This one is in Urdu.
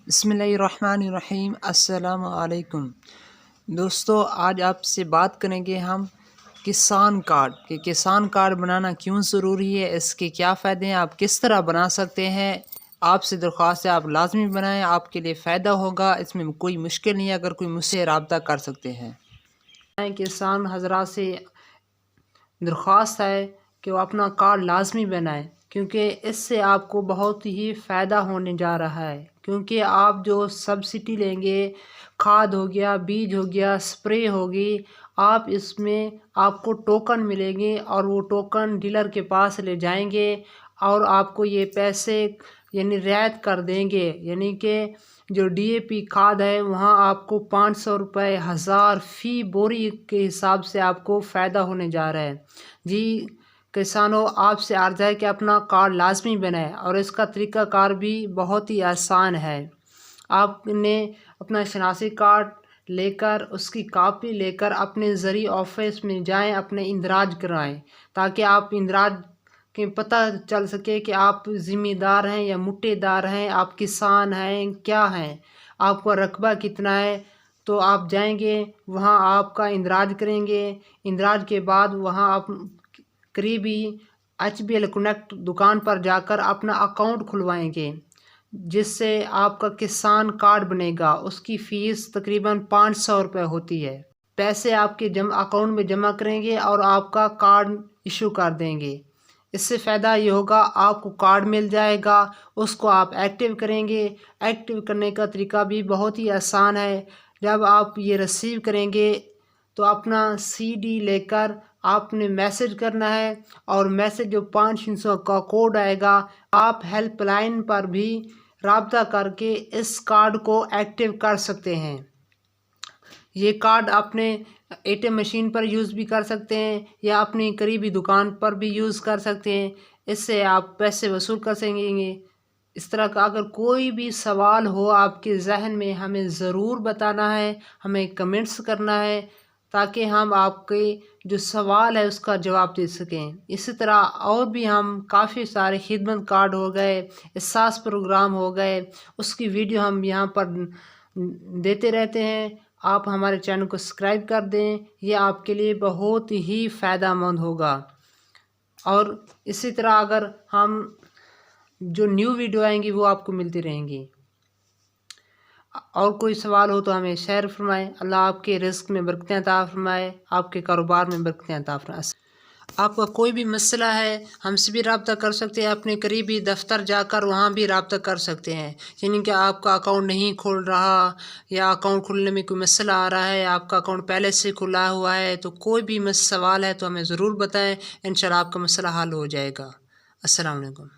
بسم اللہ الرحمن الرحیم۔ السلام علیکم دوستو، آج آپ سے بات کریں گے ہم کسان کارڈ کہ کسان کارڈ بنانا کیوں ضروری ہے، اس کے کیا فائدے ہیں، آپ کس طرح بنا سکتے ہیں۔ آپ سے درخواست ہے آپ لازمی بنائیں، آپ کے لیے فائدہ ہوگا، اس میں کوئی مشکل نہیں ہے، اگر کوئی مجھ سے رابطہ کر سکتے ہیں۔ کسان حضرات سے درخواست ہے کہ وہ اپنا کارڈ لازمی بنائیں، کیونکہ اس سے آپ کو بہت ہی فائدہ ہونے جا رہا ہے۔ کیونکہ آپ جو سبسڈی لیں گے، کھاد ہو گیا، بیج ہو گیا، سپرے ہوگی، آپ اس میں آپ کو ٹوکن ملیں گے اور وہ ٹوکن ڈیلر کے پاس لے جائیں گے اور آپ کو یہ پیسے یعنی رعایت کر دیں گے۔ یعنی کہ جو ڈی اے پی کھاد ہے وہاں آپ کو 500 روپے 1000 فی بوری کے حساب سے آپ کو فائدہ ہونے جا رہا ہے۔ جی کسانوں، آپ سے عرض ہے کہ اپنا کارڈ لازمی بنائیں، اور اس کا طریقہ کار بھی بہت ہی آسان ہے۔ آپ نے اپنا شناسی کارڈ لے کر اس کی کاپی لے کر اپنے زرعی آفس میں جائیں، اپنے اندراج کرائیں، تاکہ آپ اندراج کے پتہ چل سکے کہ آپ ذمہ دار ہیں یا مٹے دار ہیں، آپ کسان ہیں کیا ہیں، آپ کا رقبہ کتنا ہے۔ تو آپ جائیں گے وہاں آپ کا اندراج کریں گے۔ اندراج کے بعد وہاں آپ قریبی HBL کنیکٹ دکان پر جا کر اپنا اکاؤنٹ کھلوائیں گے، جس سے آپ کا کسان کارڈ بنے گا۔ اس کی فیس تقریباً 500 روپے ہوتی ہے۔ پیسے آپ کے اکاؤنٹ میں جمع کریں گے اور آپ کا کارڈ ایشو کر دیں گے۔ اس سے فائدہ یہ ہوگا، آپ کو کارڈ مل جائے گا، اس کو آپ ایکٹیو کریں گے۔ ایکٹیو کرنے کا طریقہ بھی بہت ہی آسان ہے۔ جب آپ یہ ریسیو کریں گے تو اپنا CD لے کر آپ نے میسج کرنا ہے، اور میسج جو 500 کا کوڈ آئے گا، آپ ہیلپ لائن پر بھی رابطہ کر کے اس کارڈ کو ایکٹیو کر سکتے ہیں۔ یہ کارڈ اپنے ATM مشین پر یوز بھی کر سکتے ہیں یا اپنی قریبی دکان پر بھی یوز کر سکتے ہیں۔ اس سے آپ پیسے وصول کر سکیں گے۔ اس طرح کا اگر کوئی بھی سوال ہو آپ کے ذہن میں، ہمیں ضرور بتانا ہے، ہمیں کمنٹس کرنا ہے، تاکہ ہم آپ کے جو سوال ہے اس کا جواب دے سکیں۔ اسی طرح اور بھی ہم کافی سارے خدمت کارڈ ہو گئے، احساس پروگرام ہو گئے، اس کی ویڈیو ہم یہاں پر دیتے رہتے ہیں۔ آپ ہمارے چینل کو سبسکرائب کر دیں، یہ آپ کے لیے بہت ہی فائدہ مند ہوگا۔ اور اسی طرح اگر ہم جو نیو ویڈیو آئیں گی وہ آپ کو ملتی رہیں گی۔ اور کوئی سوال ہو تو ہمیں شیئر فرمائیں۔ اللہ آپ کے رزق میں برکتیں عطا فرمائے، آپ کے کاروبار میں برکتیں عطا فرمائے۔ آپ کا کوئی بھی مسئلہ ہے ہم سے بھی رابطہ کر سکتے ہیں، اپنے قریبی دفتر جا کر وہاں بھی رابطہ کر سکتے ہیں۔ یعنی کہ آپ کا اکاؤنٹ نہیں کھول رہا یا اکاؤنٹ کھولنے میں کوئی مسئلہ آ رہا ہے، آپ کا اکاؤنٹ پہلے سے کھلا ہوا ہے، تو کوئی بھی سوال ہے تو ہمیں ضرور بتائیں، انشاءاللہ آپ کا مسئلہ حل ہو جائے گا۔ السلام علیکم۔